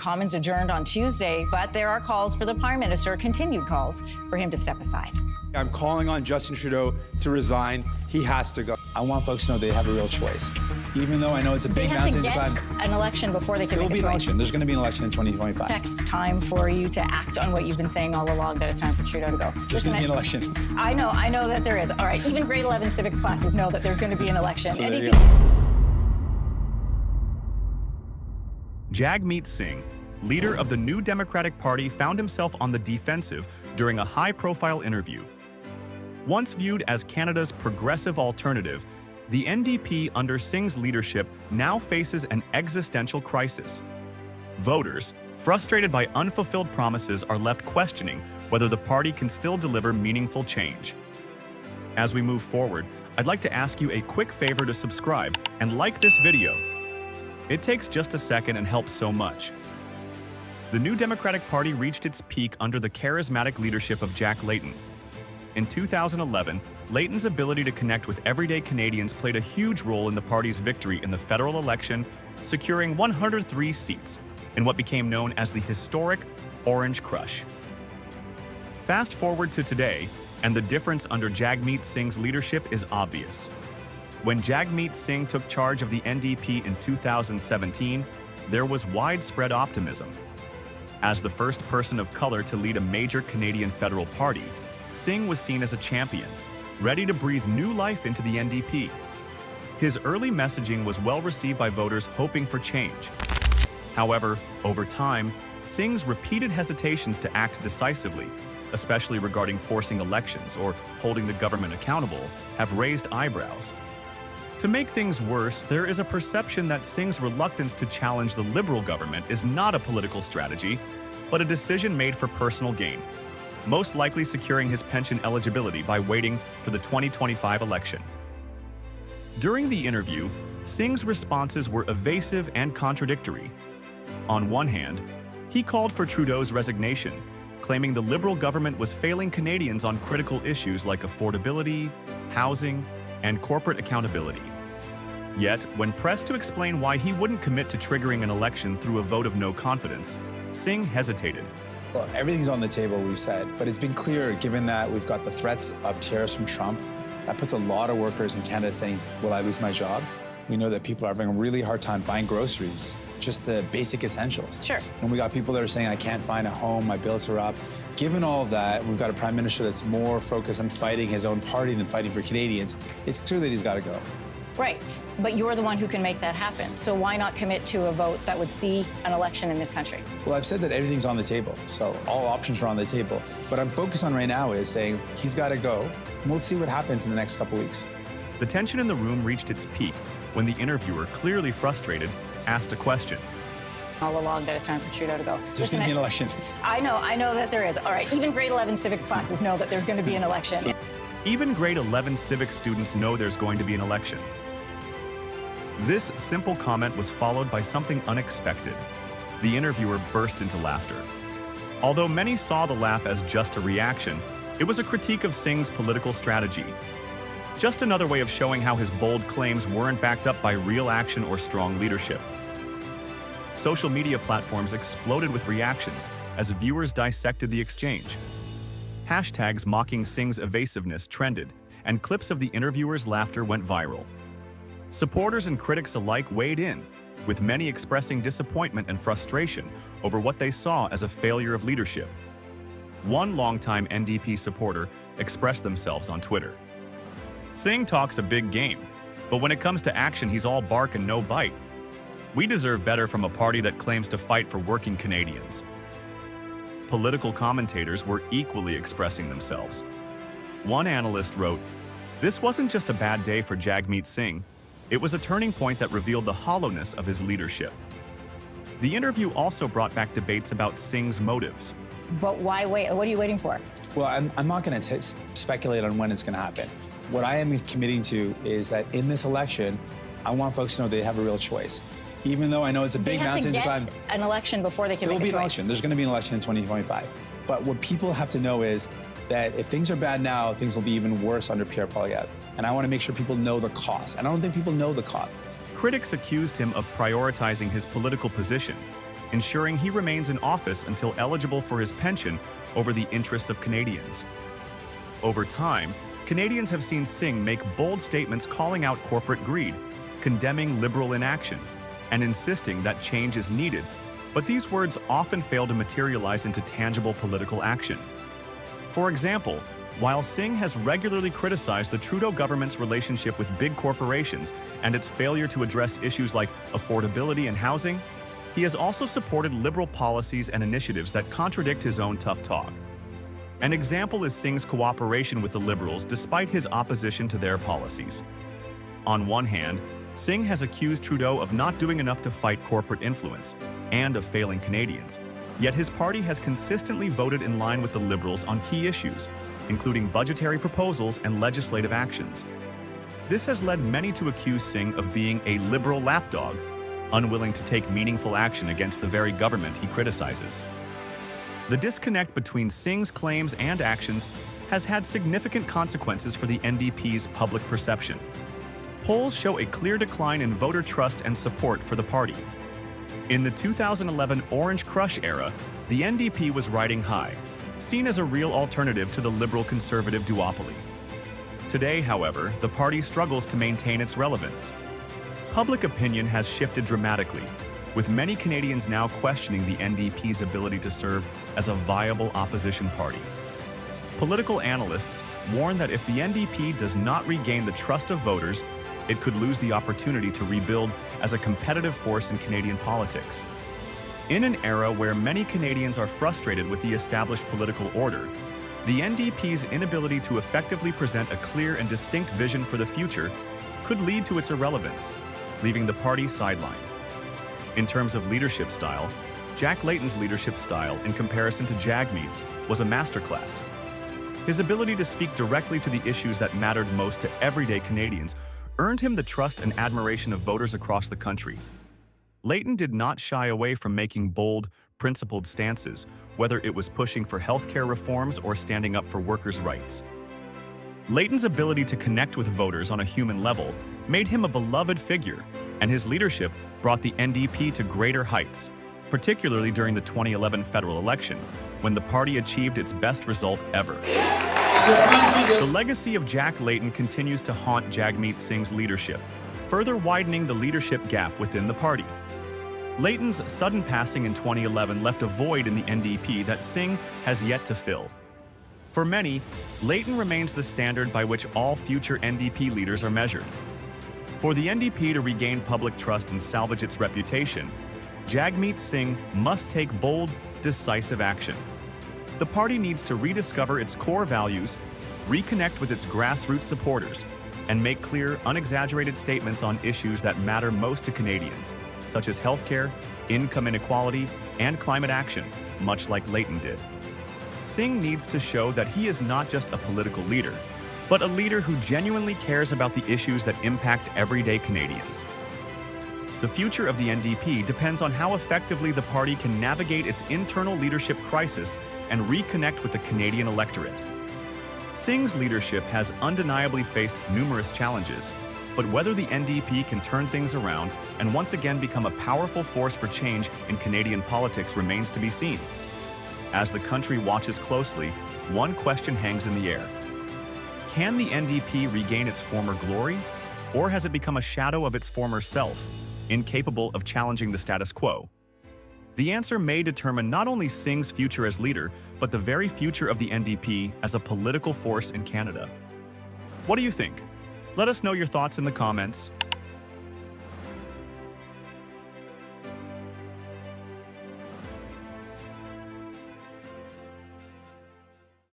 Commons adjourned on Tuesday, but there are calls for the Prime Minister, continued calls for him to step aside. I'm calling on Justin Trudeau to resign. He has to go. I want folks to know they have a real choice. Even though I know it's a big mountain to climb. An election before they can There will make be a an choice. election. There's going to be an election in 2025. Next time for you to act on what you've been saying all along, that it's time for Trudeau to go. There's going to be an election. I know that there is. All right, even grade 11 civics classes know that there's going to be an election. So And there if you you- go. Jagmeet Singh, leader of the New Democratic Party, found himself on the defensive during a high-profile interview. Once viewed as Canada's progressive alternative, the NDP under Singh's leadership now faces an existential crisis. Voters, frustrated by unfulfilled promises, are left questioning whether the party can still deliver meaningful change. As we move forward, I'd like to ask you a quick favor to subscribe and like this video. It takes just a second and helps so much. The New Democratic Party reached its peak under the charismatic leadership of Jack Layton. In 2011, Layton's ability to connect with everyday Canadians played a huge role in the party's victory in the federal election, securing 103 seats in what became known as the historic Orange Crush. Fast forward to today, and the difference under Jagmeet Singh's leadership is obvious. When Jagmeet Singh took charge of the NDP in 2017, there was widespread optimism. As the first person of color to lead a major Canadian federal party, Singh was seen as a champion, ready to breathe new life into the NDP. His early messaging was well received by voters hoping for change. However, over time, Singh's repeated hesitations to act decisively, especially regarding forcing elections or holding the government accountable, have raised eyebrows. To make things worse, there is a perception that Singh's reluctance to challenge the Liberal government is not a political strategy, but a decision made for personal gain, most likely securing his pension eligibility by waiting for the 2025 election. During the interview, Singh's responses were evasive and contradictory. On one hand, he called for Trudeau's resignation, claiming the Liberal government was failing Canadians on critical issues like affordability, housing, and corporate accountability. Yet, when pressed to explain why he wouldn't commit to triggering an election through a vote of no confidence, Singh hesitated. Well, everything's on the table, we've said, but it's been clear, given that we've got the threats of tariffs from Trump, that puts a lot of workers in Canada saying, will I lose my job? We know that people are having a really hard time buying groceries, just the basic essentials. Sure. And we got people that are saying, I can't find a home, my bills are up. Given all of that, we've got a prime minister that's more focused on fighting his own party than fighting for Canadians. It's clear that he's got to go. Right, but you're the one who can make that happen. So why not commit to a vote that would see an election in this country? Well, I've said that everything's on the table, so all options are on the table. What I'm focused on right now is saying he's got to go, and we'll see what happens in the next couple weeks. The tension in the room reached its peak when the interviewer, clearly frustrated, asked a question. All along that it's time for Trudeau to go. There's going to be an election. I know that there is. All right, even grade 11 civics classes know that there's going to be an election. Even grade 11 civics students know there's going to be an election. This simple comment was followed by something unexpected. The interviewer burst into laughter. Although many saw the laugh as just a reaction, it was a critique of Singh's political strategy. Just another way of showing how his bold claims weren't backed up by real action or strong leadership. Social media platforms exploded with reactions as viewers dissected the exchange. Hashtags mocking Singh's evasiveness trended, and clips of the interviewer's laughter went viral. Supporters and critics alike weighed in, with many expressing disappointment and frustration over what they saw as a failure of leadership. One longtime NDP supporter expressed themselves on Twitter. Singh talks a big game, but when it comes to action, he's all bark and no bite. We deserve better from a party that claims to fight for working Canadians. Political commentators were equally expressing themselves. One analyst wrote, "This wasn't just a bad day for Jagmeet Singh, it was a turning point that revealed the hollowness of his leadership." The interview also brought back debates about Singh's motives. But why wait? What are you waiting for? Well, I'm not going to speculate on when it's going to happen. What I am committing to is that in this election, I want folks to know they have a real choice. Even though I know it's a big mountain to climb. They have to get an election before they can There will make be a an choice. election. There's going to be an election in 2025. But what people have to know is that if things are bad now, things will be even worse under Pierre Poilievre. And I want to make sure people know the cost. And I don't think people know the cost. Critics accused him of prioritizing his political position, ensuring he remains in office until eligible for his pension over the interests of Canadians. Over time, Canadians have seen Singh make bold statements calling out corporate greed, condemning liberal inaction, and insisting that change is needed, but these words often fail to materialize into tangible political action. For example, while Singh has regularly criticized the Trudeau government's relationship with big corporations and its failure to address issues like affordability and housing, he has also supported liberal policies and initiatives that contradict his own tough talk. An example is Singh's cooperation with the Liberals despite his opposition to their policies. On one hand, Singh has accused Trudeau of not doing enough to fight corporate influence and of failing Canadians, yet his party has consistently voted in line with the Liberals on key issues, including budgetary proposals and legislative actions. This has led many to accuse Singh of being a liberal lapdog, unwilling to take meaningful action against the very government he criticizes. The disconnect between Singh's claims and actions has had significant consequences for the NDP's public perception. Polls show a clear decline in voter trust and support for the party. In the 2011 Orange Crush era, the NDP was riding high, seen as a real alternative to the liberal-conservative duopoly. Today, however, the party struggles to maintain its relevance. Public opinion has shifted dramatically, with many Canadians now questioning the NDP's ability to serve as a viable opposition party. Political analysts warn that if the NDP does not regain the trust of voters, it could lose the opportunity to rebuild as a competitive force in Canadian politics. In an era where many Canadians are frustrated with the established political order, the NDP's inability to effectively present a clear and distinct vision for the future could lead to its irrelevance, leaving the party sidelined. In terms of leadership style, Jack Layton's leadership style, in comparison to Jagmeet's, was a masterclass. His ability to speak directly to the issues that mattered most to everyday Canadians earned him the trust and admiration of voters across the country. Layton did not shy away from making bold, principled stances, whether it was pushing for healthcare reforms or standing up for workers' rights. Layton's ability to connect with voters on a human level made him a beloved figure, and his leadership brought the NDP to greater heights, particularly during the 2011 federal election, when the party achieved its best result ever. The legacy of Jack Layton continues to haunt Jagmeet Singh's leadership, further widening the leadership gap within the party. Layton's sudden passing in 2011 left a void in the NDP that Singh has yet to fill. For many, Layton remains the standard by which all future NDP leaders are measured. For the NDP to regain public trust and salvage its reputation, Jagmeet Singh must take bold, decisive action. The party needs to rediscover its core values, reconnect with its grassroots supporters, and make clear, unexaggerated statements on issues that matter most to Canadians, such as healthcare, income inequality, and climate action, much like Layton did. Singh needs to show that he is not just a political leader, but a leader who genuinely cares about the issues that impact everyday Canadians. The future of the NDP depends on how effectively the party can navigate its internal leadership crisis and reconnect with the Canadian electorate. Singh's leadership has undeniably faced numerous challenges, but whether the NDP can turn things around and once again become a powerful force for change in Canadian politics remains to be seen. As the country watches closely, one question hangs in the air. Can the NDP regain its former glory, or has it become a shadow of its former self, incapable of challenging the status quo? The answer may determine not only Singh's future as leader, but the very future of the NDP as a political force in Canada. What do you think? Let us know your thoughts in the comments.